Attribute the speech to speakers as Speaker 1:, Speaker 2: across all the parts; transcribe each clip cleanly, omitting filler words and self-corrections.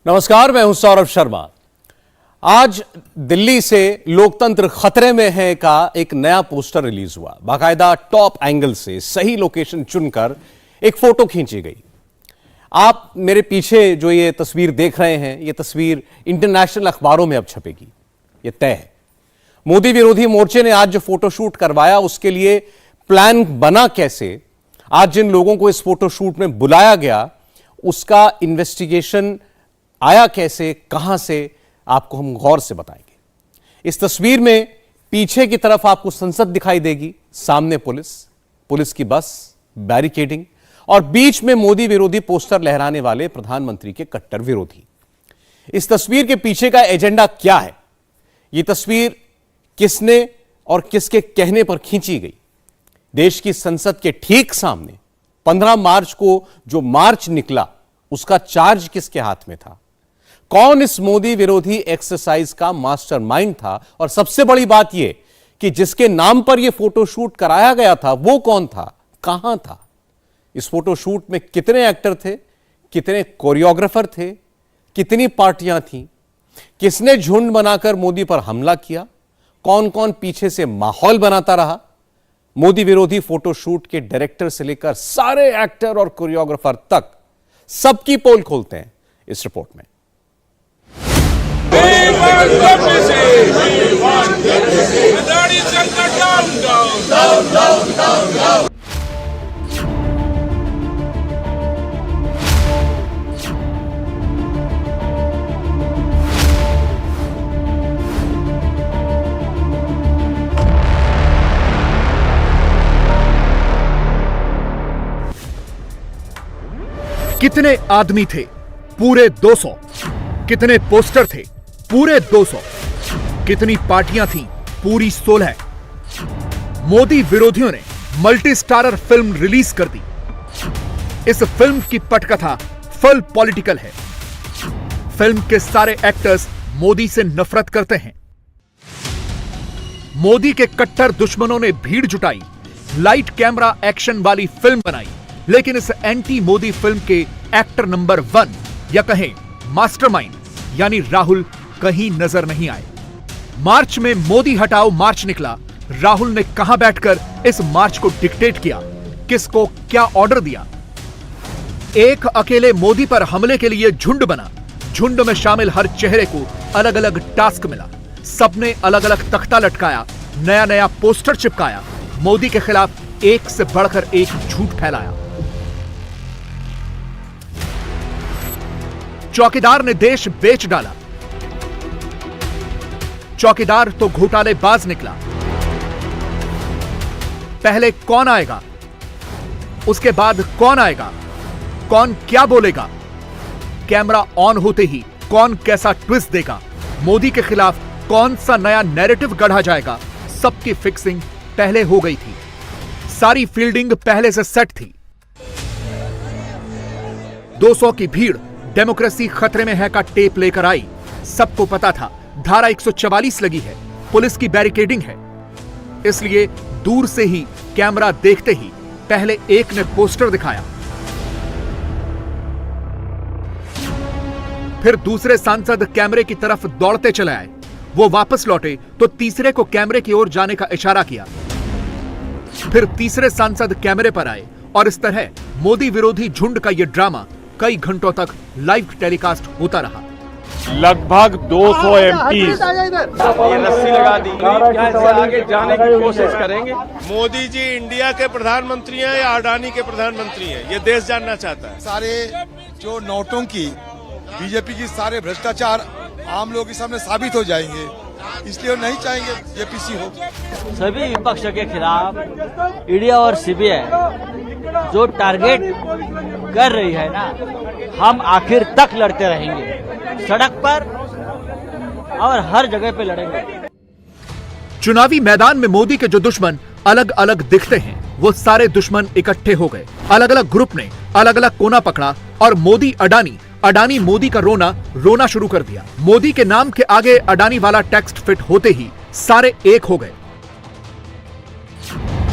Speaker 1: नमस्कार, मैं हूं सौरभ शर्मा। आज दिल्ली से लोकतंत्र खतरे में है का एक नया पोस्टर रिलीज हुआ। बाकायदा टॉप एंगल से सही लोकेशन चुनकर एक फोटो खींची गई। आप मेरे पीछे जो ये तस्वीर देख रहे हैं, ये तस्वीर इंटरनेशनल अखबारों में अब छपेगी, ये तय है। मोदी विरोधी मोर्चे ने आज जो फोटोशूट करवाया, उसके लिए प्लान बना कैसे, आज जिन लोगों को इस फोटोशूट में बुलाया गया उसका इन्वेस्टिगेशन आया कैसे, कहां से, आपको हम गौर से बताएंगे। इस तस्वीर में पीछे की तरफ आपको संसद दिखाई देगी, सामने पुलिस की बस, बैरिकेडिंग और बीच में मोदी विरोधी पोस्टर लहराने वाले प्रधानमंत्री के कट्टर विरोधी। इस तस्वीर के पीछे का एजेंडा क्या है, यह तस्वीर किसने और किसके कहने पर खींची गई? देश की संसद के ठीक सामने 15 मार्च को जो मार्च निकला, उसका चार्ज किसके हाथ में था? कौन इस मोदी विरोधी एक्सरसाइज का मास्टरमाइंड था? और सबसे बड़ी बात यह कि जिसके नाम पर यह फोटोशूट कराया गया था, वो कौन था, कहां था? इस फोटोशूट में कितने एक्टर थे, कितने कोरियोग्राफर थे, कितनी पार्टियां थीं, किसने झुंड बनाकर मोदी पर हमला किया, कौन कौन पीछे से माहौल बनाता रहा? मोदी विरोधी फोटोशूट के डायरेक्टर से लेकर सारे एक्टर और कोरियोग्राफर तक सबकी पोल खोलते हैं इस रिपोर्ट में।
Speaker 2: कितने आदमी थे? पूरे 200। कितने पोस्टर थे? पूरे 200। कितनी पार्टियां थीं? पूरी 16। मोदी विरोधियों ने मल्टी स्टारर फिल्म रिलीज कर दी। इस फिल्म की पटकथा फुल पॉलिटिकल है। फिल्म के सारे एक्टर्स मोदी से नफरत करते हैं। मोदी के कट्टर दुश्मनों ने भीड़ जुटाई, लाइट कैमरा एक्शन वाली फिल्म बनाई, लेकिन इस एंटी मोदी फिल्म के एक्टर नंबर 1 या कहें मास्टरमाइंड यानी राहुल कहीं नजर नहीं आए। मार्च में मोदी हटाओ मार्च निकला। राहुल ने कहां बैठकर इस मार्च को डिक्टेट किया, किसको क्या ऑर्डर दिया? एक अकेले मोदी पर हमले के लिए झुंड बना। झुंड में शामिल हर चेहरे को अलग अलग टास्क मिला। सबने अलग अलग तख्ता लटकाया, नया नया पोस्टर चिपकाया, मोदी के खिलाफ एक से बढ़कर एक झूठ फैलाया। चौकीदार ने देश बेच डाला। चौकीदार तो घोटालेबाज निकला। पहले कौन आएगा, उसके बाद कौन आएगा, कौन क्या बोलेगा? कैमरा ऑन होते ही कौन कैसा ट्विस्ट देगा, मोदी के खिलाफ कौन सा नया नैरेटिव गढ़ा जाएगा, सबकी फिक्सिंग पहले हो गई थी। सारी फील्डिंग पहले से सेट थी। 200 की भीड़ डेमोक्रेसी खतरे में है का टेप लेकर आई। सबको पता था धारा 144 लगी है, पुलिस की बैरिकेडिंग है, इसलिए दूर से ही कैमरा देखते ही पहले एक ने पोस्टर दिखाया, फिर दूसरे सांसद कैमरे की तरफ दौड़ते चले आए। वो वापस लौटे तो तीसरे को कैमरे की ओर जाने का इशारा किया, फिर तीसरे सांसद कैमरे पर आए और इस तरह मोदी विरोधी झुंड का यह ड्रामा कई घंटों तक लाइव टेलीकास्ट होता रहा।
Speaker 3: लगभग 200 एमपी रस्सी लगा दी, यहाँ से आगे जाने की कोशिश करेंगे।
Speaker 4: मोदी जी इंडिया के प्रधानमंत्री हैं या अडानी के प्रधानमंत्री हैं, ये देश जानना चाहता है।
Speaker 5: सारे जो नोटों की, बीजेपी की सारे भ्रष्टाचार आम लोगों के सामने साबित हो जाएंगे, इसलिए नहीं चाहेंगे जेपीसी हो।
Speaker 6: सभी विपक्ष के खिलाफ ईडी और सीबीआई जो टारगेट कर रही है ना, हम आखिर तक लड़ते रहेंगे, सड़क पर और हर जगह पे लड़ेंगे।
Speaker 2: चुनावी मैदान में मोदी के जो दुश्मन अलग अलग दिखते हैं, वो सारे दुश्मन इकट्ठे हो गए। अलग अलग ग्रुप ने अलग अलग कोना पकड़ा और मोदी अडानी मोदी का रोना शुरू कर दिया। मोदी के नाम के आगे अडानी वाला टेक्स्ट फिट होते ही सारे एक हो गए।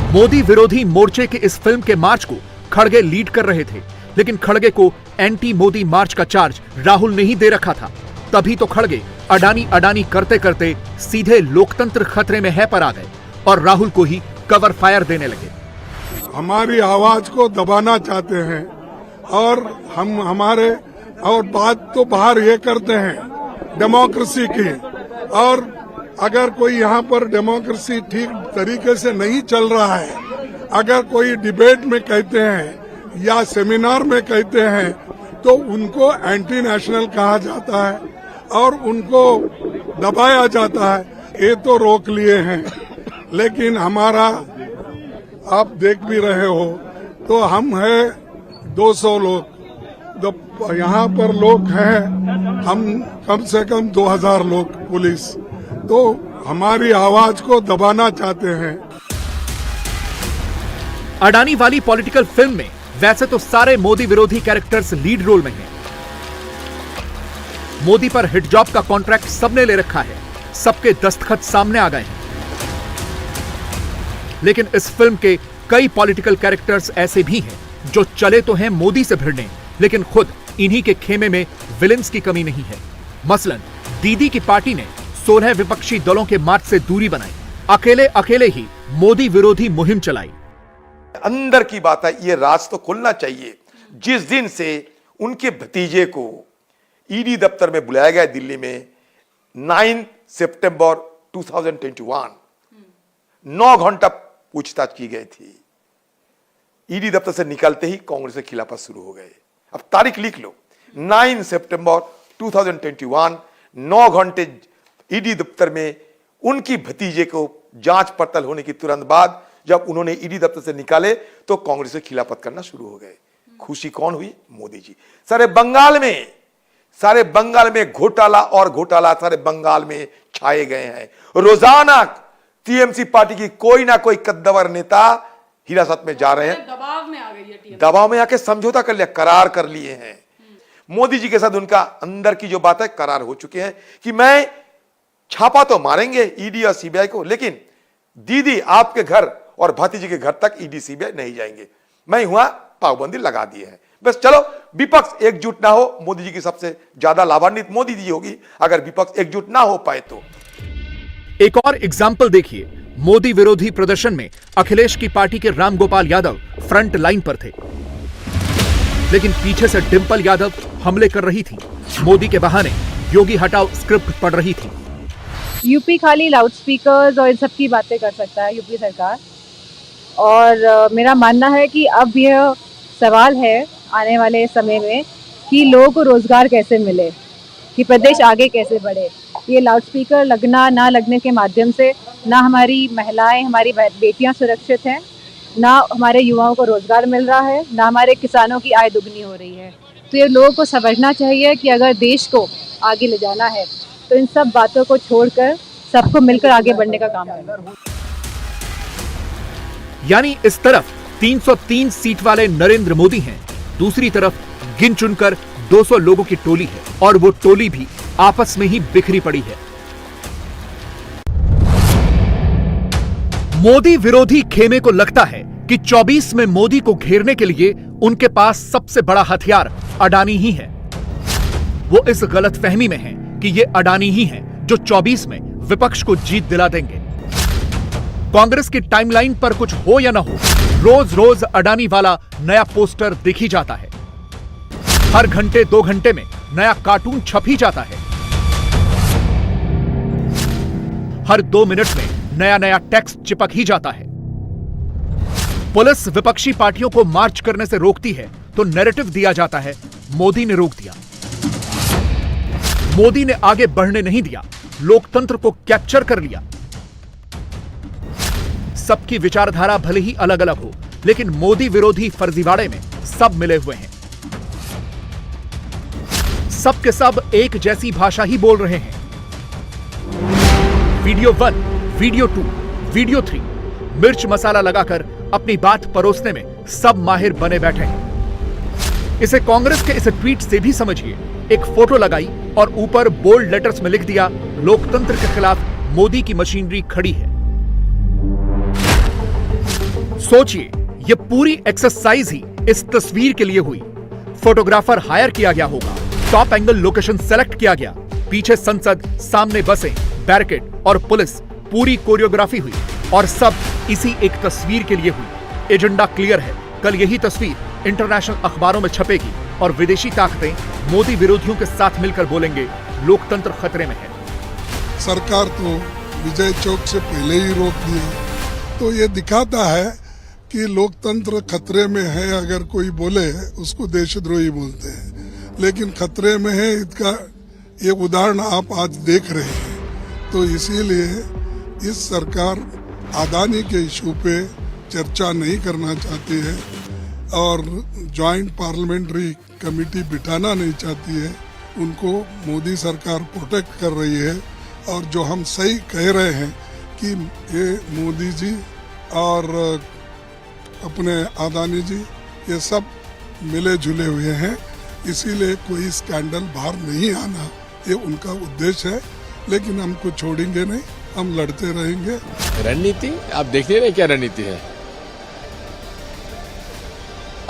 Speaker 2: मोदी विरोधी मोर्चे की इस फिल्म के मार्च को खड़गे लीड कर रहे थे। लेकिन खड़गे को एंटी मोदी मार्च का चार्ज राहुल ने ही दे रखा था। तभी तो खड़गे अडानी अडानी करते करते सीधे लोकतंत्र खतरे में है पर आ गए और राहुल को ही कवर फायर देने लगे।
Speaker 7: हमारी आवाज को दबाना चाहते हैं और हम हमारे और बात तो बाहर ये करते हैं डेमोक्रेसी की, और अगर कोई यहाँ पर डेमोक्रेसी ठीक तरीके से नहीं चल रहा है, अगर कोई डिबेट में कहते हैं या सेमिनार में कहते हैं तो उनको एंटी नेशनल कहा जाता है और उनको दबाया जाता है। ये तो रोक लिए हैं, लेकिन हमारा आप देख भी रहे हो तो हम हैं 200 लोग, यहाँ पर लोग हैं हम कम से कम 2000 लोग पुलिस, तो हमारी आवाज को दबाना चाहते हैं।
Speaker 2: अडानी वाली पॉलिटिकल फिल्म में वैसे तो सारे मोदी विरोधी कैरेक्टर्स लीड रोल में हैं। मोदी पर हिट जॉब का कॉन्ट्रैक्ट सबने ले रखा है, सबके दस्तखत सामने आ गए हैं। लेकिन इस फिल्म के कई पॉलिटिकल कैरेक्टर्स ऐसे भी हैं जो चले तो हैं मोदी से भिड़ने, लेकिन खुद इन्हीं के खेमे में विलेंस की कमी नहीं है। मसलन दीदी की पार्टी ने 16 विपक्षी दलों के मार्च से दूरी बनाई, अकेले अकेले ही मोदी विरोधी मुहिम चलाई।
Speaker 8: अंदर की बात है, ये राज तो खुलना चाहिए। जिस दिन से उनके भतीजे को ईडी दफ्तर में बुलाया गया दिल्ली में 9 सितंबर 2021, 9 घंटा पूछताछ की गई थी। ईडी दफ्तर से निकलते ही कांग्रेस के खिलाफत शुरू हो गए। अब तारीख लिख लो, 9 सितंबर 2021, 9 घंटे ईडी दफ्तर में उनकी भतीजे को जांच पड़ताल होने की तुरंत बाद जब उन्होंने ईडी दफ्तर से निकाले तो कांग्रेस से खिलाफत करना शुरू हो गए। खुशी कौन हुई? मोदी जी। सारे बंगाल में घोटाला और घोटाला सारे बंगाल में छाए गए हैं। रोजाना टीएमसी पार्टी की कोई ना कोई कद्दावर नेता हिरासत में जा रहे हैं,
Speaker 9: दबाव में आ गई है,
Speaker 8: दबाव में आके समझौता कर लिया, करार कर लिए हैं। मोदी जी के साथ उनका अंदर की जो बात है करार हो चुके हैं कि मैं छापा तो मारेंगे ईडी और सीबीआई को, लेकिन दीदी आपके घर और भतीजी के घर तक ईडी सीबीआई नहीं जाएंगे। मैं हुआ पाबंदी लगा दिए हैं। बस चलो विपक्ष एकजुट ना हो, मोदी जी की सबसे ज्यादा लाभान्वित मोदी जी होगी अगर विपक्ष एकजुट ना हो पाए तो।
Speaker 2: एक और एग्जाम्पल देखिए, मोदी विरोधी प्रदर्शन में अखिलेश की पार्टी के रामगोपाल यादव फ्रंट लाइन पर थे, लेकिन पीछे से डिंपल यादव हमले कर रही थी। मोदी के बहाने योगी हटाओ स्क्रिप्ट पढ़ रही थी।
Speaker 9: यूपी खाली लाउडस्पीकर्स और इन सब की बातें कर सकता है यूपी सरकार, और मेरा मानना है कि अब यह सवाल है आने वाले समय में कि लोगों को रोजगार कैसे मिले, कि प्रदेश आगे कैसे बढ़े। ये लाउडस्पीकर लगना ना लगने के माध्यम से ना हमारी महिलाएं, हमारी बेटियां सुरक्षित हैं, ना हमारे युवाओं को रोजगार मिल रहा है, ना हमारे किसानों की आय दुगनी हो रही है। तो ये लोगों को समझना चाहिए कि अगर देश को आगे ले जाना है तो इन सब बातों को छोड़कर सबको मिलकर आगे बढ़ने का काम करना।
Speaker 2: यानी इस तरफ 303 सीट वाले नरेंद्र मोदी हैं, दूसरी तरफ गिन चुनकर 200 लोगों की टोली है, और वो टोली भी आपस में ही बिखरी पड़ी है। मोदी विरोधी खेमे को लगता है कि 24 में मोदी को घेरने के लिए उनके पास सबसे बड़ा हथियार अडानी ही है। वो इस गलतफहमी में हैं कि ये अडानी ही हैं जो 24 में विपक्ष को जीत दिला देंगे। कांग्रेस की टाइमलाइन पर कुछ हो या ना हो, रोज रोज अडानी वाला नया पोस्टर दिख ही जाता है। हर घंटे 2 घंटे में नया कार्टून छप ही जाता है। हर 2 मिनट में नया नया टेक्स्ट चिपक ही जाता है। पुलिस विपक्षी पार्टियों को मार्च करने से रोकती है तो नैरेटिव दिया जाता है मोदी ने रोक दिया। मोदी ने आगे बढ़ने नहीं दिया, लोकतंत्र को कैप्चर कर लिया। सबकी विचारधारा भले ही अलग अलग हो, लेकिन मोदी विरोधी फर्जीवाड़े में सब मिले हुए हैं। सब के सब एक जैसी भाषा ही बोल रहे हैं। वीडियो 1, वीडियो 2, वीडियो 3 मिर्च मसाला लगाकर अपनी बात परोसने में सब माहिर बने बैठे हैं। इसे कांग्रेस के इस ट्वीट से भी समझिए। एक फोटो लगाई और ऊपर बोल्ड लेटर्स में लिख दिया, लोकतंत्र के खिलाफ मोदी की मशीनरी खड़ी है। सोचिए, यह पूरी एक्सरसाइज ही इस तस्वीर के लिए हुई। फोटोग्राफर हायर किया गया होगा, टॉप एंगल लोकेशन सेलेक्ट किया गया, पीछे संसद, सामने बसें, बैरिकेड और पुलिस, पूरी कोरियोग्राफी हुई और सब इसी एक तस्वीर के लिए हुई। एजेंडा क्लियर है, कल यही तस्वीर इंटरनेशनल अखबारों में छपेगी और विदेशी ताकतें मोदी विरोधियों के साथ मिलकर बोलेंगे लोकतंत्र खतरे में है।
Speaker 7: सरकार तो विजय चौक से पहले ही रोक दिया, तो ये दिखाता है कि लोकतंत्र खतरे में है। अगर कोई बोले उसको देशद्रोही बोलते हैं, लेकिन खतरे में है इसका ये उदाहरण आप आज देख रहे हैं। तो इसीलिए इस सरकार अडानी के इशू पे चर्चा नहीं करना चाहती है और ज्वाइंट पार्लियामेंट्री कमेटी बिठाना नहीं चाहती है। उनको मोदी सरकार प्रोटेक्ट कर रही है और जो हम सही कह रहे हैं कि ये मोदी जी और अपने अडानी जी ये सब मिले जुले हुए हैं, इसीलिए कोई स्कैंडल बाहर नहीं आना ये उनका उद्देश्य है। लेकिन हमको छोड़ेंगे नहीं, हम लड़ते रहेंगे।
Speaker 3: रणनीति आप देख नहीं रहे क्या रणनीति है?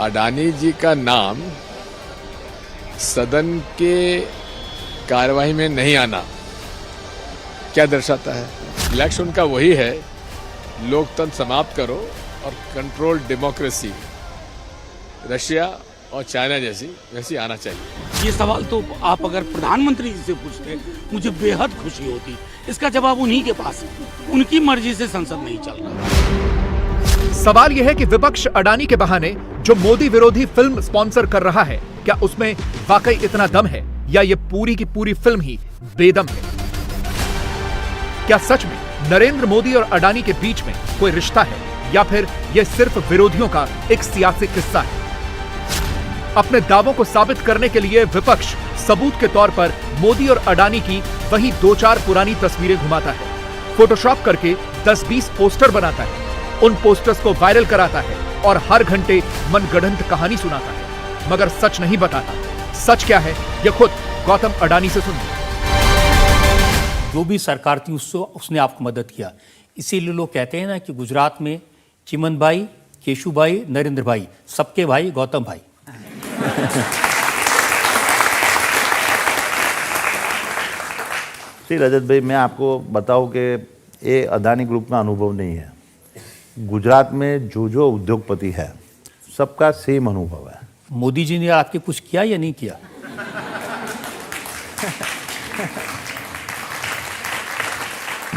Speaker 3: अडानी जी का नाम सदन के कार्यवाही में नहीं आना क्या दर्शाता है? लक्ष्य उनका वही है, लोकतंत्र समाप्त करो और कंट्रोल डेमोक्रेसी रशिया और चाइना जैसी वैसी आना चाहिए।
Speaker 10: ये सवाल तो आप अगर प्रधानमंत्री जी से पूछते मुझे बेहद खुशी होती। इसका जवाब उन्हीं के पास है, उनकी मर्जी से संसद नहीं चल रहा।
Speaker 2: सवाल यह है कि विपक्ष अडानी के बहाने जो मोदी विरोधी फिल्म स्पॉन्सर कर रहा है, क्या उसमें वाकई इतना दम है या ये पूरी की पूरी फिल्म ही बेदम है? क्या सच में नरेंद्र मोदी और अडानी के बीच में कोई रिश्ता है या फिर यह सिर्फ विरोधियों का एक सियासी किस्सा है? अपने दावों को साबित करने के लिए विपक्ष सबूत के तौर पर मोदी और अडानी की वही 2-4 पुरानी तस्वीरें घुमाता है, फोटोशॉप करके 10-20 पोस्टर बनाता है, उन पोस्टर्स को वायरल कराता है और हर घंटे मनगढ़ंत कहानी सुनाता है, मगर सच नहीं बताता। सच क्या है यह खुद गौतम अडानी से सुनिए।
Speaker 11: जो भी सरकार थी उसने आपको मदद किया, इसीलिए लोग कहते हैं ना कि गुजरात में चिमन भाई, केशु भाई, नरेंद्र भाई, सबके भाई गौतम भाई।
Speaker 12: श्री रजत भाई, मैं आपको बताऊं कि ये अडानी ग्रुप का अनुभव नहीं है। गुजरात में जो उद्योगपति है सबका सेम अनुभव है।
Speaker 11: मोदी जी ने आपके कुछ किया या नहीं किया?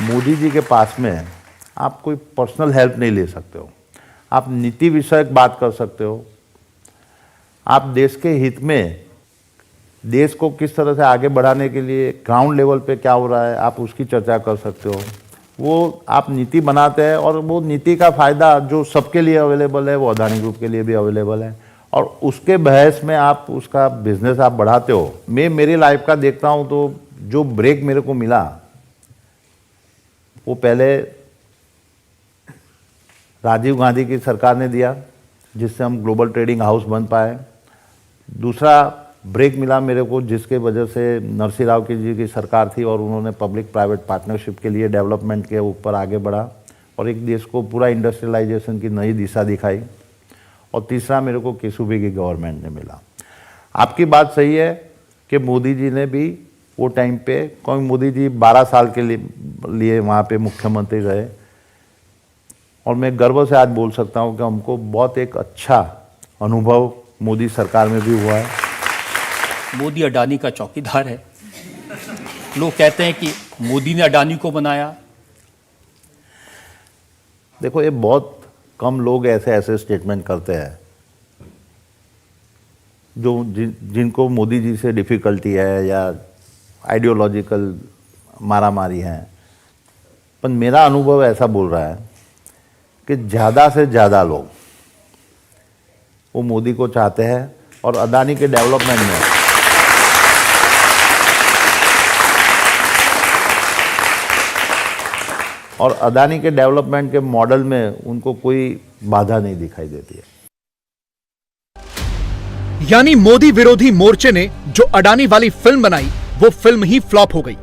Speaker 12: मोदी जी के पास में आप कोई पर्सनल हेल्प नहीं ले सकते हो, आप नीति विषयक बात कर सकते हो, आप देश के हित में देश को किस तरह से आगे बढ़ाने के लिए ग्राउंड लेवल पे क्या हो रहा है आप उसकी चर्चा कर सकते हो। वो आप नीति बनाते हैं और वो नीति का फ़ायदा जो सबके लिए अवेलेबल है वो अडानी ग्रुप के लिए भी अवेलेबल है और उसके बहस में आप उसका बिजनेस आप बढ़ाते हो। मैं मेरी लाइफ का देखता हूँ तो जो ब्रेक मेरे को मिला वो पहले राजीव गांधी की सरकार ने दिया जिससे हम ग्लोबल ट्रेडिंग हाउस बन पाए। दूसरा ब्रेक मिला मेरे को जिसके वजह से नरसिंह राव जी की सरकार थी और उन्होंने पब्लिक प्राइवेट पार्टनरशिप के लिए डेवलपमेंट के ऊपर आगे बढ़ा और एक देश को पूरा इंडस्ट्रियलाइजेशन की नई दिशा दिखाई। और तीसरा मेरे को केशुभाई की गवर्नमेंट ने मिला। आपकी बात सही है कि मोदी जी ने भी वो टाइम पे, कोई मोदी जी 12 साल के लिए वहाँ पे मुख्यमंत्री रहे और मैं गर्व से आज बोल सकता हूँ कि हमको बहुत एक अच्छा अनुभव मोदी सरकार में भी हुआ है।
Speaker 11: मोदी अडानी का चौकीदार है। लोग कहते हैं कि मोदी ने अडानी को बनाया।
Speaker 12: देखो ये बहुत कम लोग ऐसे स्टेटमेंट करते हैं जो जिनको मोदी जी से डिफिकल्टी है या आइडियोलॉजिकल मारामारी है, पर मेरा अनुभव ऐसा बोल रहा है कि ज़्यादा से ज़्यादा लोग वो मोदी को चाहते हैं और अडानी के डेवलपमेंट में और अडानी के डेवलपमेंट के मॉडल में उनको कोई बाधा नहीं दिखाई देती है।
Speaker 2: यानी मोदी विरोधी मोर्चे ने जो अडानी वाली फिल्म बनाई वो फिल्म ही फ्लॉप हो गई।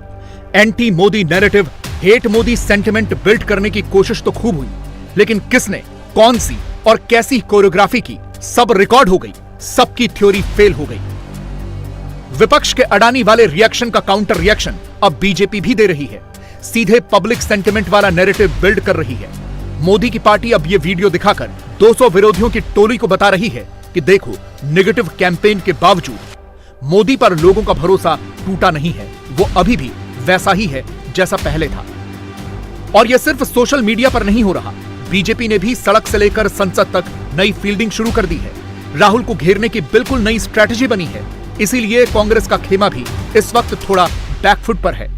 Speaker 2: Anti Modi narrative, hate Modi sentiment build करने की कोशिश तो खूब हुई, लेकिन किसने, कौन सी और कैसी कोरियोग्राफी की, सब रिकॉर्ड हो गई। सबकी थ्योरी फेल हो गई। विपक्ष के अडानी वाले रिएक्शन का काउंटर रिएक्शन अब बीजेपी भी दे रही है। सीधे पब्लिक सेंटिमेंट वाला नैरेटिव बिल्ड कर रही है। मोदी की पार्टी अब यह वीडियो दिखाकर 200 विरोधियों की टोली को बता रही है कि देखो, नेगेटिव कैंपेन के बावजूद मोदी पर लोगों का भरोसा टूटा नहीं है, वो अभी भी वैसा ही है जैसा पहले था। और यह सिर्फ सोशल मीडिया पर नहीं हो रहा, बीजेपी ने भी सड़क से लेकर संसद तक नई फील्डिंग शुरू कर दी है। राहुल को घेरने की बिल्कुल नई स्ट्रैटेजी बनी है। इसीलिए कांग्रेस का खेमा भी इस वक्त थोड़ा बैकफुट पर है।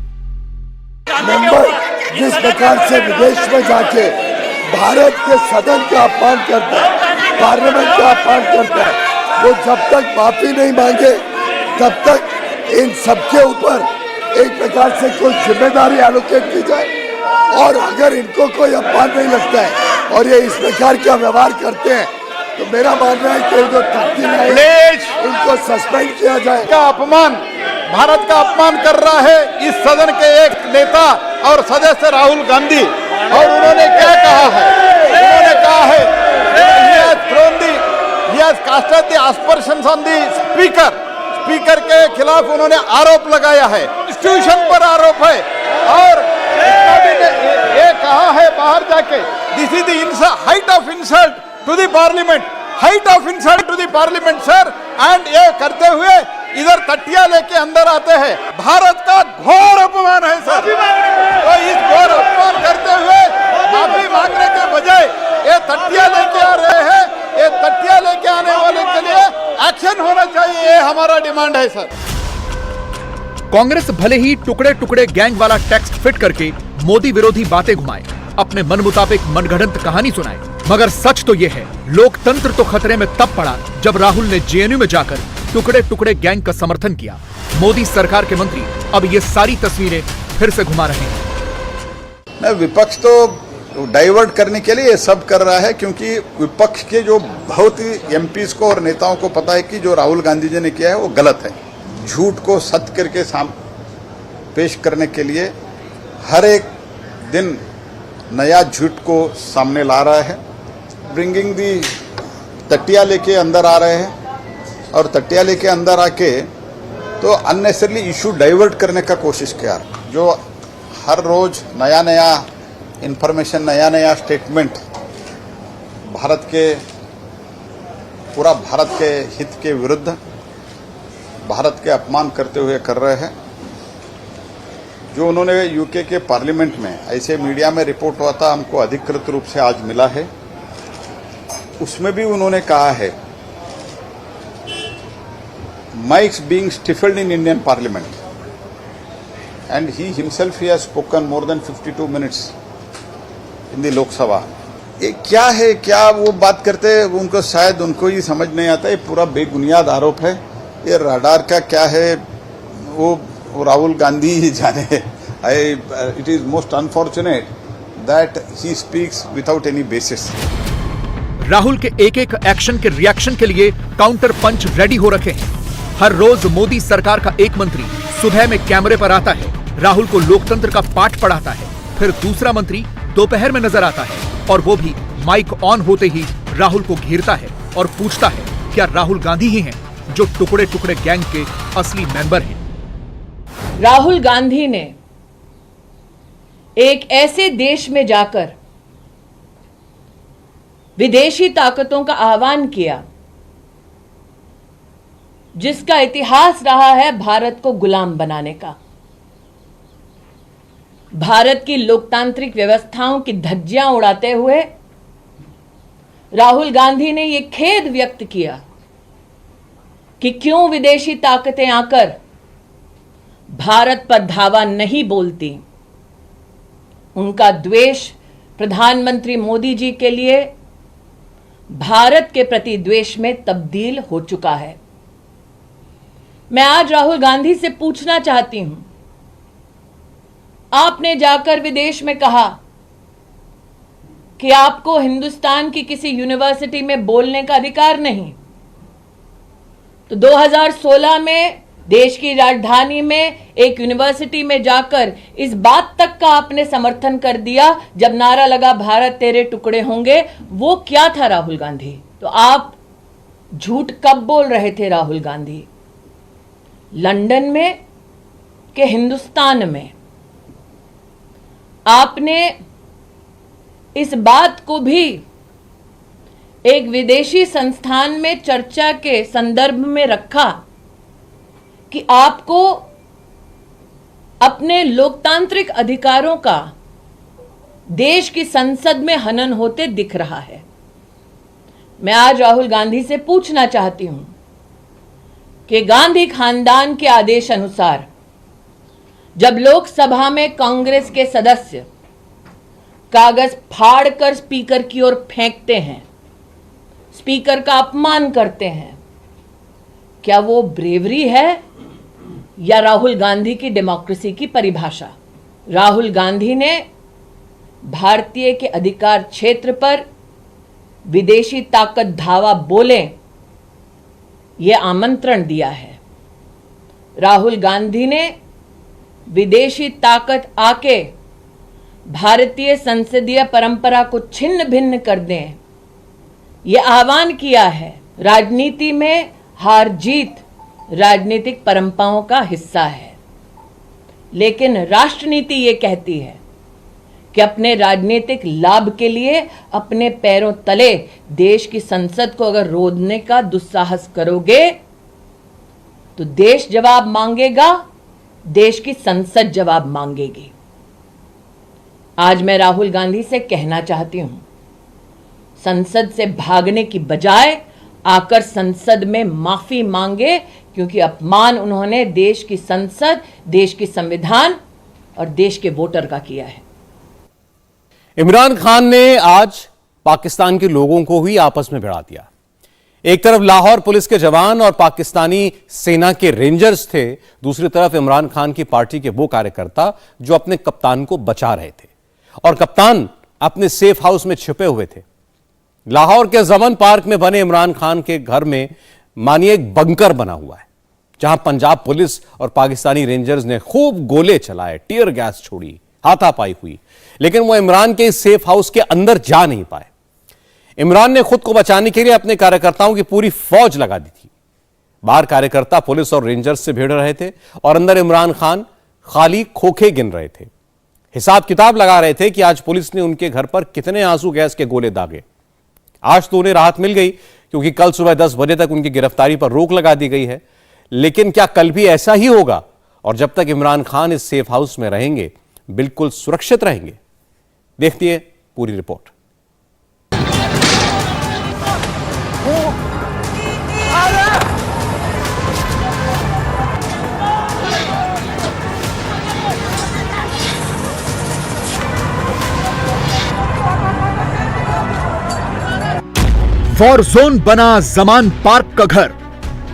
Speaker 5: मेंबर जिस प्रकार से विदेश में जाके भारत के सदन का अपमान करता है, पार्लियामेंट का अपमान करता है, वो जब तक माफी नहीं मांगे तब तक इन सबके ऊपर एक प्रकार से कोई जिम्मेदारी एलोकेट की जाए। और अगर इनको कोई अपमान नहीं लगता है और ये इस प्रकार का व्यवहार करते हैं तो मेरा मानना है कि जो इनको सस्पेंड किया जाए।
Speaker 13: का अपमान, भारत का अपमान कर रहा है इस सदन के एक नेता और सदस्य राहुल गांधी। और उन्होंने क्या कहा है? उन्होंने कहा है स्पीकर के खिलाफ उन्होंने आरोप लगाया है, इंस्टीट्यूशन पर आरोप है। और ये कहा है बाहर जाके, this is the height of insult to the parliament, height of insult to the parliament sir. And ये करते हुए इधर तटिया लेके अंदर आते हैं। भारत का घोर अपमान है सर। तो इस घोर अपमान करते हुए माफी मांगने के बजाय ये तटिया लेके आ रहे हैं। ये तटिया लेके आने वाले के लिए एक्शन होना चाहिए, ये हमारा डिमांड है सर।
Speaker 2: कांग्रेस भले ही टुकड़े टुकड़े गैंग वाला टेक्स्ट फिट करके मोदी विरोधी बातें घुमाए, अपने मन मुताबिक मनगढ़ंत कहानी सुनाए, मगर सच तो यह है, लोकतंत्र तो खतरे में तब पड़ा जब राहुल ने जेएनयू में जाकर टुकड़े टुकड़े गैंग का समर्थन किया। मोदी सरकार के मंत्री अब ये सारी तस्वीरें फिर से घुमा रहे हैं।
Speaker 13: विपक्ष तो डाइवर्ट करने के लिए ये सब कर रहा है, क्योंकि विपक्ष के जो बहुत ही एमपीज को और नेताओं को पता है कि जो राहुल गांधी जी ने किया है वो गलत है। झूठ को सत्य करके पेश करने के लिए हर एक दिन नया झूठ को सामने ला रहा है। ब्रिंगिंग दी तटिया लेके अंदर आ रहे हैं और तटिया लेके अंदर आके तो अननेसेसरली इशू डाइवर्ट करने का कोशिश किया। जो हर रोज नया नया इंफॉर्मेशन, नया नया स्टेटमेंट पूरा भारत के हित के विरुद्ध, भारत के अपमान करते हुए कर रहे हैं। जो उन्होंने यूके के पार्लियामेंट में ऐसे मीडिया में रिपोर्ट हुआ था, हमको अधिकृत रूप से आज मिला है, उसमें भी उन्होंने कहा है mics being stifled in Indian parliament and he himself he has spoken more than 52 minutes in the Lok Sabha. ये क्या है, क्या वो बात करते हैं, उनको शायद उनको ही समझ नहीं आता। ये पूरा बेबुनियाद आरोप है। ये रडार का क्या है वो राहुल गांधी ही जाने। It is most unfortunate that he speaks without any basis.
Speaker 2: Rahul के एक एक एक्शन के रिएक्शन के लिए काउंटर पंच रेडी हो रखे हैं। हर रोज मोदी सरकार का एक मंत्री सुबह में कैमरे पर आता है, राहुल को लोकतंत्र का पाठ पढ़ाता है। फिर दूसरा मंत्री दोपहर में नजर आता है और वो भी माइक ऑन होते ही राहुल को घेरता है और पूछता है क्या राहुल गांधी ही हैं जो टुकड़े टुकड़े गैंग के असली मेंबर हैं।
Speaker 14: राहुल गांधी ने एक ऐसे देश में जाकर विदेशी ताकतों का आह्वान किया जिसका इतिहास रहा है भारत को गुलाम बनाने का। भारत की लोकतांत्रिक व्यवस्थाओं की धज्जियां उड़ाते हुए राहुल गांधी ने यह खेद व्यक्त किया कि क्यों विदेशी ताकतें आकर भारत पर धावा नहीं बोलती। उनका द्वेष प्रधानमंत्री मोदी जी के लिए भारत के प्रति द्वेष में तब्दील हो चुका है। मैं आज राहुल गांधी से पूछना चाहती हूं, आपने जाकर विदेश में कहा कि आपको हिंदुस्तान की किसी यूनिवर्सिटी में बोलने का अधिकार नहीं, तो 2016 में देश की राजधानी में एक यूनिवर्सिटी में जाकर इस बात तक का आपने समर्थन कर दिया जब नारा लगा भारत तेरे टुकड़े होंगे। वो क्या था राहुल गांधी? तो आप झूठ कब बोल रहे थे राहुल गांधी? लंदन में कि हिंदुस्तान में? आपने इस बात को भी एक विदेशी संस्थान में चर्चा के संदर्भ में रखा कि आपको अपने लोकतांत्रिक अधिकारों का देश की संसद में हनन होते दिख रहा है। मैं आज राहुल गांधी से पूछना चाहती हूं कि गांधी खानदान के आदेश अनुसार जब लोकसभा में कांग्रेस के सदस्य कागज फाड़कर स्पीकर की ओर फेंकते हैं, स्पीकर का अपमान करते हैं, क्या वो ब्रेवरी है या राहुल गांधी की डेमोक्रेसी की परिभाषा? राहुल गांधी ने भारतीय के अधिकार क्षेत्र पर विदेशी ताकत धावा बोले ये आमंत्रण दिया है। राहुल गांधी ने विदेशी ताकत आके भारतीय संसदीय परंपरा को छिन्न भिन्न कर दें ये आह्वान किया है। राजनीति में हार जीत राजनीतिक परंपराओं का हिस्सा है, लेकिन राष्ट्रनीति ये कहती है कि अपने राजनीतिक लाभ के लिए अपने पैरों तले देश की संसद को अगर रोधने का दुस्साहस करोगे तो देश जवाब मांगेगा, देश की संसद जवाब मांगेगी। आज मैं राहुल गांधी से कहना चाहती हूं, संसद से भागने की बजाय आकर संसद में माफी मांगे, क्योंकि अपमान उन्होंने देश की संसद, देश की संविधान और देश के वोटर का किया है।
Speaker 1: इमरान खान ने आज पाकिस्तान के लोगों को ही आपस में भिड़ा दिया। एक तरफ लाहौर पुलिस के जवान और पाकिस्तानी सेना के रेंजर्स थे, दूसरी तरफ इमरान खान की पार्टी के वो कार्यकर्ता जो अपने कप्तान को बचा रहे थे, और कप्तान अपने सेफ हाउस में छिपे हुए थे। लाहौर के जमन पार्क में बने इमरान खान के घर में मानिए एक बंकर बना हुआ है, जहां पंजाब पुलिस और पाकिस्तानी रेंजर्स ने खूब गोले चलाए, टीयर गैस छोड़ी, हाथापाई हुई, लेकिन वो इमरान के इस सेफ हाउस के अंदर जा नहीं पाए। इमरान ने खुद को बचाने के लिए अपने कार्यकर्ताओं की पूरी फौज लगा दी थी। बाहर कार्यकर्ता पुलिस और रेंजर्स से भिड़ रहे थे और अंदर इमरान खान खाली खोखे गिन रहे थे, हिसाब किताब लगा रहे थे कि आज पुलिस ने उनके घर पर कितने आंसू गैस के गोले दागे। आज तो उन्हें राहत मिल गई, क्योंकि कल सुबह 10 बजे तक उनकी गिरफ्तारी पर रोक लगा दी गई है। लेकिन क्या कल भी ऐसा ही होगा? और जब तक इमरान खान इस सेफ हाउस में रहेंगे, बिल्कुल सुरक्षित रहेंगे? देखिए पूरी रिपोर्ट।
Speaker 2: वॉर जोन बना जमान पार्क का घर,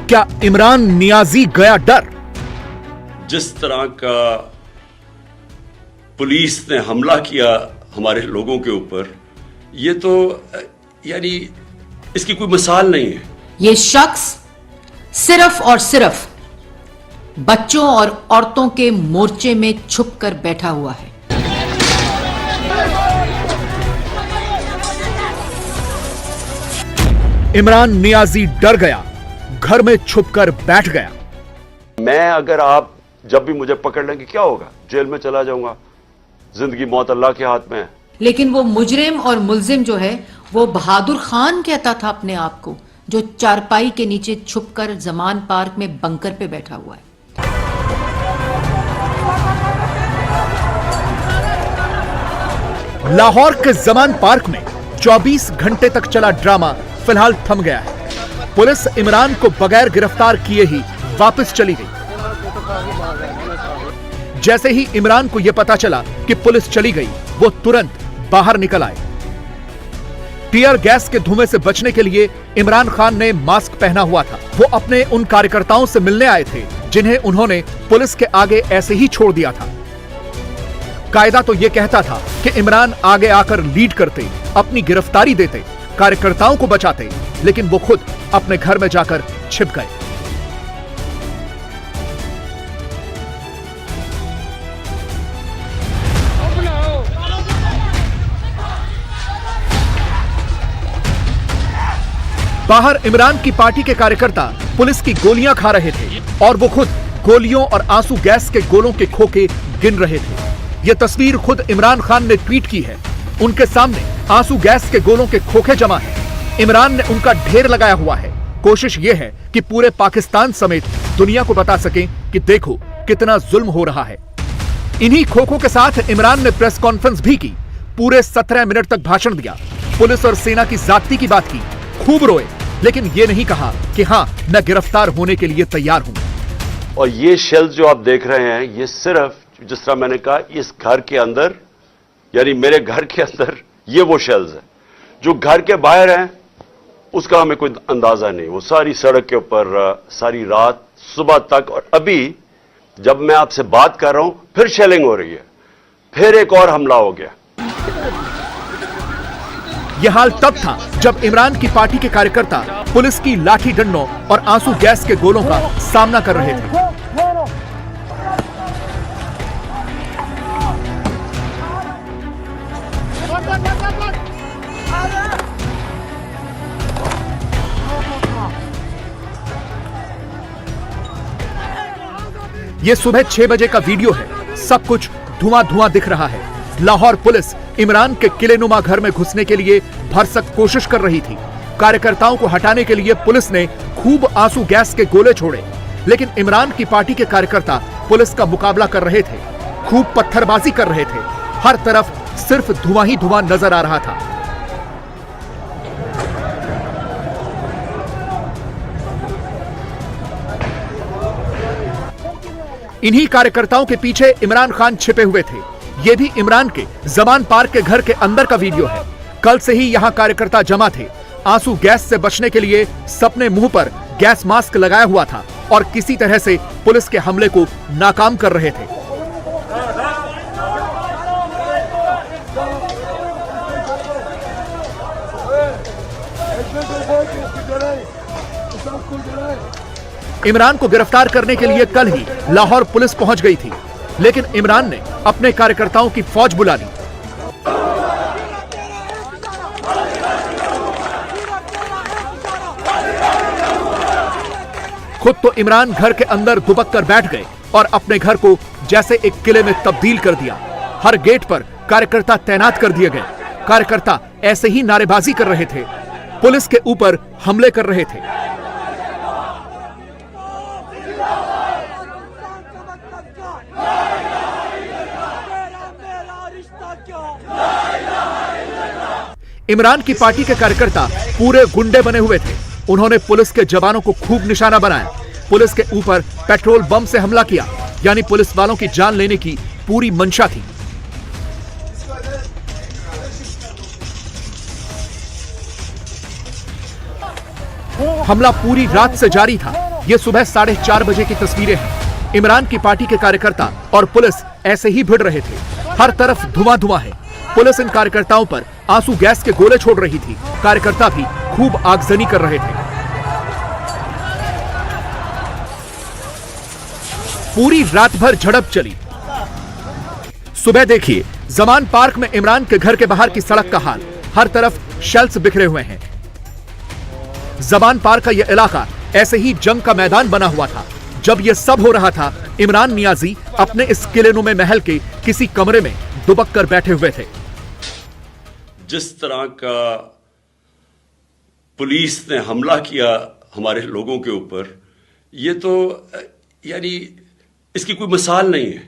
Speaker 2: क्या इमरान नियाजी गया डर?
Speaker 15: जिस तरह का पुलिस ने हमला किया हमारे लोगों के ऊपर, ये तो यानी इसकी कोई मिसाल नहीं है।
Speaker 16: ये शख्स सिर्फ और सिर्फ बच्चों और औरतों के मोर्चे में छुपकर बैठा हुआ है।
Speaker 2: इमरान नियाजी डर गया, घर में छुपकर बैठ गया।
Speaker 15: मैं अगर आप जब भी मुझे पकड़ लेंगे क्या होगा? जेल में चला जाऊंगा। जिंदगी मौत अल्लाह के हाथ में है।
Speaker 16: लेकिन वो मुजरिम और मुलजिम जो है वो बहादुर खान कहता था अपने आप को, जो चारपाई के नीचे छुपकर जमान पार्क में बंकर पे बैठा हुआ है।
Speaker 2: लाहौर के जमान पार्क में 24 घंटे तक चला ड्रामा फिलहाल थम गया है। पुलिस इमरान को बगैर गिरफ्तार किए ही वापस चली गई। जैसे ही इमरान को यह पता चला कि पुलिस चली गई, वो तुरंत बाहर निकल आए। टीयर गैस के धुएं से बचने के लिए इमरान खान ने मास्क पहना हुआ था। वो अपने उन कार्यकर्ताओं से मिलने आए थे जिन्हें उन्होंने पुलिस के आगे ऐसे ही छोड़ दिया था। कायदा तो यह कहता था कि इमरान आगे आकर लीड करते, अपनी गिरफ्तारी देते, कार्यकर्ताओं को बचाते, लेकिन वो खुद अपने घर में जाकर छिप गए। बाहर इमरान की पार्टी के कार्यकर्ता पुलिस की गोलियां खा रहे थे और वो खुद गोलियों और आंसू गैस के गोलों के खोखे गिन रहे थे। ये तस्वीर खुद इमरान खान ने ट्वीट की है। उनके सामने आंसू गैस के गोलों के खोखे जमा है। इमरान ने उनका ढेर लगाया हुआ है। कोशिश ये है कि पूरे पाकिस्तान समेत दुनिया को बता सकें कि देखो कितना जुल्म हो रहा है। इन्हीं खोखों के साथ इमरान ने प्रेस कॉन्फ्रेंस भी की। पूरे 17 मिनट तक भाषण दिया, पुलिस और सेना की जाति की बात की, खूब रोए, लेकिन ये नहीं कहा कि हाँ मैं गिरफ्तार होने के लिए तैयार हूं।
Speaker 15: और ये शेल्स जो आप देख रहे हैं, ये सिर्फ जिस तरह मैंने कहा इस घर के अंदर, यानी मेरे घर के अंदर ये वो शेल्स हैं। जो घर के बाहर हैं उसका हमें कोई अंदाजा नहीं। वो सारी सड़क के ऊपर सारी रात सुबह तक, और अभी जब मैं आपसे बात कर रहा हूं फिर शेलिंग हो रही है, फिर एक और हमला हो गया।
Speaker 2: यह हाल तब था जब इमरान की पार्टी के कार्यकर्ता पुलिस की लाठी डंडों और आंसू गैस के गोलों का सामना कर रहे थे। यह सुबह 6 बजे का वीडियो है। सब कुछ धुआं धुआं दिख रहा है। लाहौर पुलिस इमरान के किलेनुमा घर में घुसने के लिए भरसक कोशिश कर रही थी। कार्यकर्ताओं को हटाने के लिए पुलिस ने खूब आंसू गैस के गोले छोड़े, लेकिन इमरान की पार्टी के कार्यकर्ता पुलिस का मुकाबला कर रहे थे, खूब पत्थरबाजी कर रहे थे। हर तरफ सिर्फ धुआं ही धुआं नजर आ रहा था। इन्हीं कार्यकर्ताओं के पीछे इमरान खान छिपे हुए थे। ये भी इमरान के जमान पार्क के घर के अंदर का वीडियो है। कल से ही यहां कार्यकर्ता जमा थे। आंसू गैस से बचने के लिए सबने मुंह पर गैस मास्क लगाया हुआ था और किसी तरह से पुलिस के हमले को नाकाम कर रहे थे। इमरान को गिरफ्तार करने के लिए कल ही लाहौर पुलिस पहुंच गई थी, लेकिन इमरान ने अपने कार्यकर्ताओं की फौज बुला ली। खुद तो इमरान घर के अंदर दुबक कर बैठ गए और अपने घर को जैसे एक किले में तब्दील कर दिया। हर गेट पर कार्यकर्ता तैनात कर दिए गए। कार्यकर्ता ऐसे ही नारेबाजी कर रहे थे, पुलिस के ऊपर हमले कर रहे थे। इमरान की पार्टी के कार्यकर्ता पूरे गुंडे बने हुए थे। उन्होंने पुलिस के जवानों को खूब निशाना बनाया। पुलिस के ऊपर पेट्रोल बम से हमला किया, यानी पुलिस वालों की जान लेने की पूरी मंशा थी। हमला पूरी रात से जारी था। यह सुबह 4:30 बजे की तस्वीरें हैं। इमरान की पार्टी के कार्यकर्ता और पुलिस ऐसे ही भिड़ रहे थे। हर तरफ धुआं धुआं है। पुलिस इन कार्यकर्ताओं पर आंसू गैस के गोले छोड़ रही थी। कार्यकर्ता भी खूब आगजनी कर रहे थे। पूरी रात भर झड़प चली। सुबह देखिए जमान पार्क में इमरान के घर के बाहर की सड़क का हाल। हर तरफ शेल्स बिखरे हुए हैं। जमान पार्क का यह इलाका ऐसे ही जंग का मैदान बना हुआ था। जब यह सब हो रहा था, इमरान नियाजी अपने इस किलेनुमा महल के किसी कमरे में दुबक कर बैठे हुए थे।
Speaker 15: जिस तरह का पुलिस ने हमला किया हमारे लोगों के ऊपर, ये तो यानी इसकी कोई मिसाल नहीं है।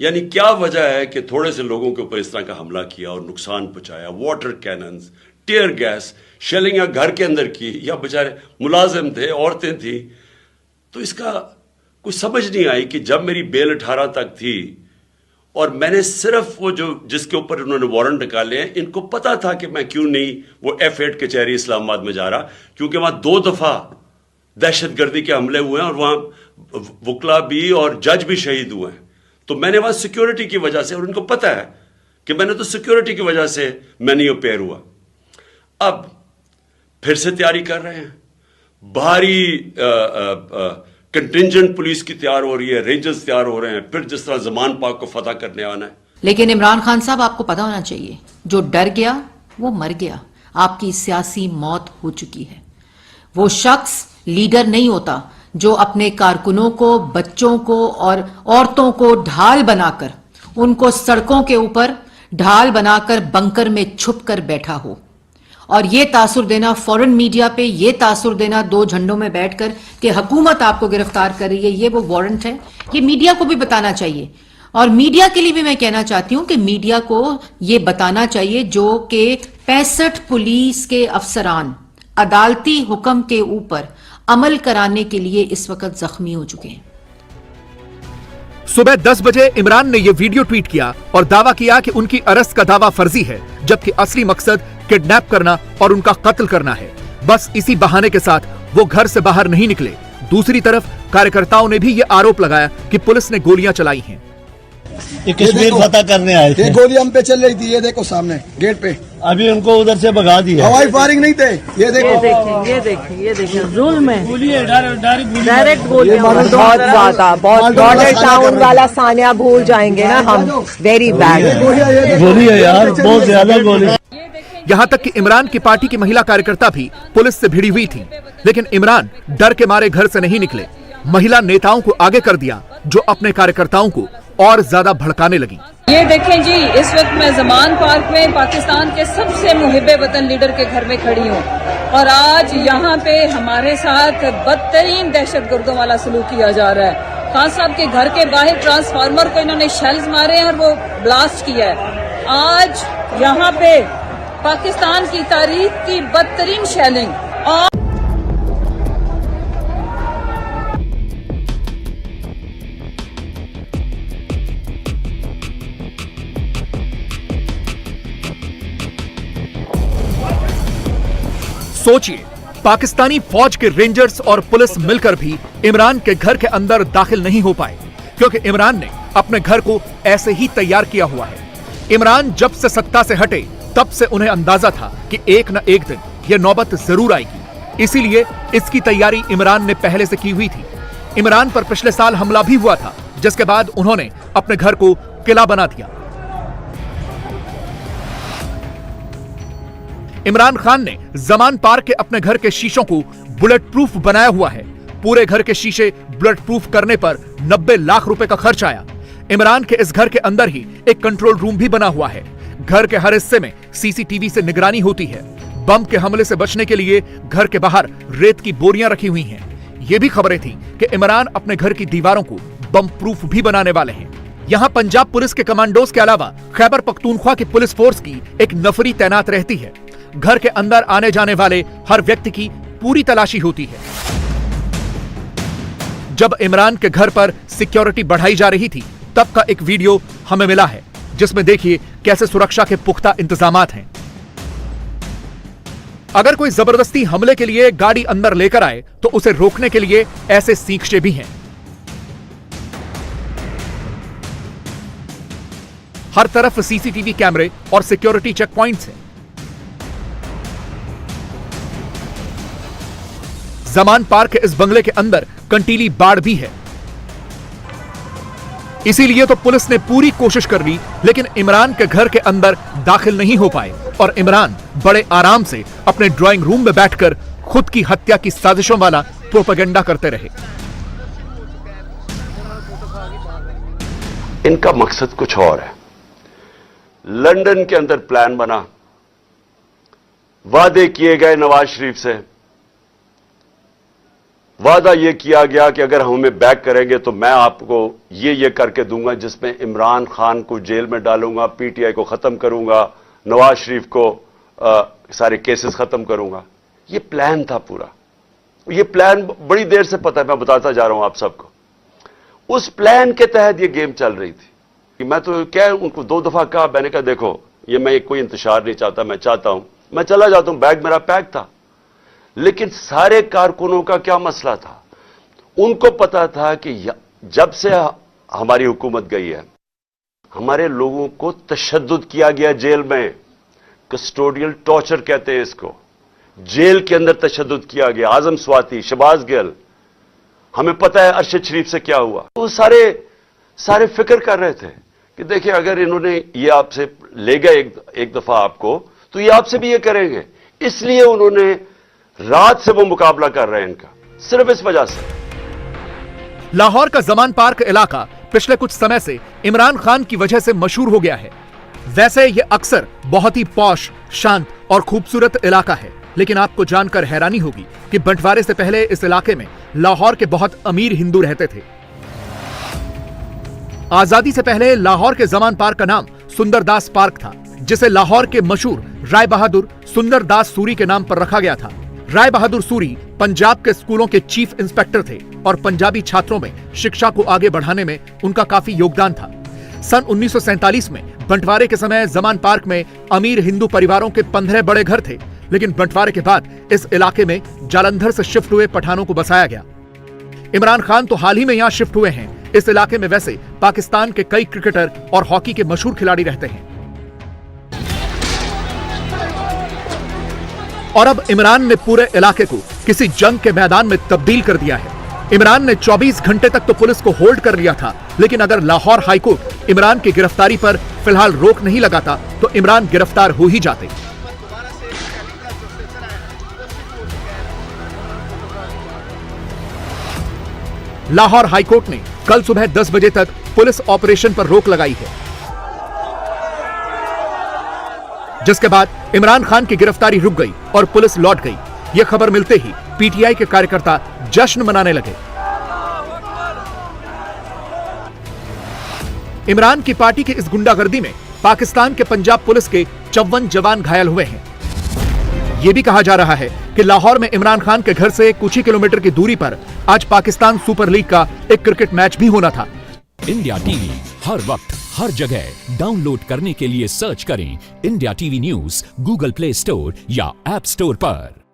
Speaker 15: यानी क्या वजह है कि थोड़े से लोगों के ऊपर इस तरह का हमला किया और नुकसान पहुंचाया। Water cannons, tear gas, shelling या घर के अंदर की, या बेचारे मुलाजिम थे, औरतें थी। तो इसका कुछ समझ नहीं आई कि जब मेरी बेल 18 तक थी और मैंने सिर्फ वो जो जिसके ऊपर उन्होंने वारंट निकाले हैं, इनको पता था कि मैं क्यों नहीं वो F8 कचहरी इस्लामाबाद में जा रहा, क्योंकि वहां 2 दफा दहशतगर्दी के हमले हुए हैं और वहां वकला भी और जज भी शहीद हुए हैं। तो मैंने वहां सिक्योरिटी की वजह से, और उनको पता है कि मैंने तो सिक्योरिटी की वजह से मैं नहीं अपेयर हुआ। अब फिर से तैयारी कर रहे हैं। भारी कंटिंजेंट पुलिस की तैयार हो रही है, रेंजर्स तैयार हो रहे हैं, फिर जिस तरह जमान पाक को फतह करने आना है।
Speaker 16: लेकिन इमरान खान साहब, आपको पता होना चाहिए, जो डर गया वो मर गया। आपकी सियासी मौत हो चुकी है। वो शख्स लीडर नहीं होता जो अपने कारकुनों को, बच्चों को और औरतों को ढाल बनाकर, उनको सड़कों के ऊपर ढाल बनाकर बंकर में छुप कर बैठा हो। और ये तासुर देना फॉरेन मीडिया पे, ये तासुर देना दो झंडों में बैठकर कि हुकूमत आपको गिरफ्तार कर रही है, ये वो वारंट है, ये मीडिया को भी बताना चाहिए। और मीडिया के लिए भी मैं कहना चाहती हूं कि मीडिया को ये बताना चाहिए जो कि 65 पुलिस के अफसरान अदालती हुक्म के ऊपर अमल कराने के लिए इस वक्त जख्मी हो चुके हैं।
Speaker 2: सुबह 10 बजे इमरान ने यह वीडियो ट्वीट किया और दावा किया कि उनकी अरेस्ट का दावा फर्जी है, जबकि असली मकसद किडनैप करना और उनका कत्ल करना है। बस इसी बहाने के साथ वो घर से बाहर नहीं निकले। दूसरी तरफ कार्यकर्ताओं ने भी ये आरोप लगाया कि पुलिस ने गोलियां चलाई हैं।
Speaker 17: ये कश्मीर फतह करने आए थे।
Speaker 5: ये गोली हम पे चल रही थी, ये देखो सामने गेट पे।
Speaker 17: अभी उनको उधर से भगा दिया।
Speaker 5: हवाई फायरिंग नहीं थे, ये देखो।
Speaker 6: ये देखिए जुल्म है,
Speaker 9: डायरेक्ट गोली। बहुत ज्यादा, बहुत बॉर्डर टाउन वाला सानिया भूल जाएंगे ना हम। वेरी बैड
Speaker 17: गोली है यार, बहुत ज्यादा गोली।
Speaker 2: यहां तक कि इमरान की पार्टी की महिला कार्यकर्ता भी पुलिस से भिड़ी हुई थी, लेकिन इमरान डर के मारे घर से नहीं निकले। महिला नेताओं को आगे कर दिया जो अपने कार्यकर्ताओं को और ज्यादा भड़काने लगी।
Speaker 14: ये देखें जी, इस वक्त मैं जमान पार्क में पाकिस्तान के सबसे मुहिब्बे वतन लीडर के घर में खड़ी हूँ और आज यहाँ पे हमारे साथ बदतरीन दहशतगर्दों वाला सलूक किया जा रहा है। खान साहब के घर के बाहर ट्रांसफार्मर को इन्होंने शेल्स मारे हैं और वो ब्लास्ट किया है। आज यहाँ पे पाकिस्तान की तारीख की बदतरीन शेलिंग। और
Speaker 2: सोचिए, पाकिस्तानी फौज के रेंजर्स और पुलिस मिलकर भी इमरान के घर के अंदर दाखिल नहीं हो पाए, क्योंकि इमरान ने अपने घर को ऐसे ही तैयार किया हुआ है। इमरान जब से सत्ता से हटे तब से उन्हें अंदाजा था कि एक न एक दिन यह नौबत जरूर आएगी, इसीलिए इसकी तैयारी इमरान ने पहले से की हुई थी। इमरान पर पिछले साल हमला भी हुआ था, जिसके बाद उन्होंने अपने घर को किला बना दिया। इमरान खान ने जमान पार्क के अपने घर के शीशों को बुलेट प्रूफ बनाया हुआ है। पूरे घर के शीशे बुलेट प्रूफ करने पर 90 लाख रुपए का खर्च आया। इमरान के इस घर के अंदर ही एक कंट्रोल रूम भी बना हुआ है। घर के हर हिस्से में सीसीटीवी से निगरानी होती है। बम के हमले से बचने के लिए घर के बाहर रेत की बोरियां रखी हुई हैं। ये भी खबरें थी कि इमरान अपने घर की दीवारों को बम प्रूफ भी बनाने वाले हैं। यहाँ पंजाब पुलिस के कमांडोज के अलावा खैबर पख्तूनख्वा की पुलिस फोर्स की एक नफरी तैनात रहती है। घर के अंदर आने जाने वाले हर व्यक्ति की पूरी तलाशी होती है। जब इमरान के घर पर सिक्योरिटी बढ़ाई जा रही थी, तब का एक वीडियो हमें मिला है, जिसमें देखिए कैसे सुरक्षा के पुख्ता इंतजामात हैं। अगर कोई जबरदस्ती हमले के लिए गाड़ी अंदर लेकर आए तो उसे रोकने के लिए ऐसे सींखचे भी हैं। हर तरफ सीसीटीवी कैमरे और सिक्योरिटी चेक पॉइंट्स हैं। जमान पार्क के इस बंगले के अंदर कंटीली बाड़ भी है। इसीलिए तो पुलिस ने पूरी कोशिश कर ली, लेकिन इमरान के घर के अंदर दाखिल नहीं हो पाए और इमरान बड़े आराम से अपने ड्राइंग रूम में बैठकर खुद की हत्या की साजिशों वाला प्रोपेगेंडा करते रहे।
Speaker 15: इनका मकसद कुछ और है। लंदन के अंदर प्लान बना, वादे किए गए नवाज शरीफ से। वादा यह किया गया कि अगर हमें बैक करेंगे तो मैं आपको ये करके दूंगा, जिसमें इमरान खान को जेल में डालूंगा, पीटीआई को खत्म करूंगा, नवाज शरीफ को सारे केसेस खत्म करूंगा। ये प्लान था पूरा। ये प्लान बड़ी देर से पता है, मैं बताता जा रहा हूं आप सबको। उस प्लान के तहत ये गेम चल रही थी कि मैं तो क्या उनको 2 दफा कहा, मैंने कहा देखो ये मैं कोई इंतशार नहीं चाहता, मैं चाहता हूं मैं चला जाता हूं, बैग मेरा पैक था। लेकिन सारे कारकुनों का क्या मसला था, उनको पता था कि जब से हमारी हुकूमत गई है, हमारे लोगों को तशद्दुद किया गया जेल में। कस्टोडियल टॉर्चर कहते हैं इसको। जेल के अंदर तशद्दुद किया गया। आजम स्वाति, शहबाज गिल, हमें पता है अरशद शरीफ से क्या हुआ। वो सारे फिक्र कर रहे थे कि देखिए अगर इन्होंने ये आपसे ले गए एक दफा आपको, तो ये आपसे भी ये करेंगे। इसलिए उन्होंने रात से वो मुकाबला कर रहे हैं इनका, सिर्फ इस वजह से।
Speaker 2: लाहौर का जमान पार्क इलाका पिछले कुछ समय से इमरान खान की वजह से मशहूर हो गया है। वैसे ये अक्सर बहुत ही पॉश, शांत और खूबसूरत इलाका है, लेकिन आपको जानकर हैरानी होगी कि बंटवारे से पहले इस इलाके में लाहौर के बहुत अमीर हिंदू रहते थे। आजादी से पहले लाहौर के जमान पार्क का नाम सुंदरदास पार्क था, जिसे लाहौर के मशहूर राय बहादुर सुंदरदास सूरी के नाम पर रखा गया था। राय बहादुर सूरी पंजाब के स्कूलों के चीफ इंस्पेक्टर थे और पंजाबी छात्रों में शिक्षा को आगे बढ़ाने में उनका काफी योगदान था। सन 1947 में बंटवारे के समय जमान पार्क में अमीर हिंदू परिवारों के 15 बड़े घर थे, लेकिन बंटवारे के बाद इस इलाके में जालंधर से शिफ्ट हुए पठानों को बसाया गया। इमरान खान तो हाल ही में यहां शिफ्ट हुए हैं। इस इलाके में वैसे पाकिस्तान के कई क्रिकेटर और हॉकी के मशहूर खिलाड़ी रहते हैं। और अब इमरान ने पूरे इलाके को किसी जंग के मैदान में तब्दील कर दिया है। इमरान ने 24 घंटे तक तो पुलिस को होल्ड कर लिया था, लेकिन अगर लाहौर हाईकोर्ट इमरान की गिरफ्तारी पर फिलहाल रोक नहीं लगाता तो इमरान गिरफ्तार हो ही जाते। लाहौर हाईकोर्ट ने कल सुबह 10 बजे तक पुलिस ऑपरेशन पर रोक लगाई है, जिसके बाद इमरान खान की गिरफ्तारी रुक गई और पुलिस लौट गई। यह खबर मिलते ही पीटीआई के कार्यकर्ता जश्न मनाने लगे। इमरान की पार्टी की इस गुंडागर्दी में पाकिस्तान के पंजाब पुलिस के 54 जवान घायल हुए हैं। यह भी कहा जा रहा है कि लाहौर में इमरान खान के घर से कुछ ही किलोमीटर की दूरी पर आज पाकिस्तान सुपर लीग का एक क्रिकेट मैच भी होना था।
Speaker 18: इंडिया टीवी हर वक्त हर जगह डाउनलोड करने के लिए सर्च करें India TV news Google play store या ऐप स्टोर पर।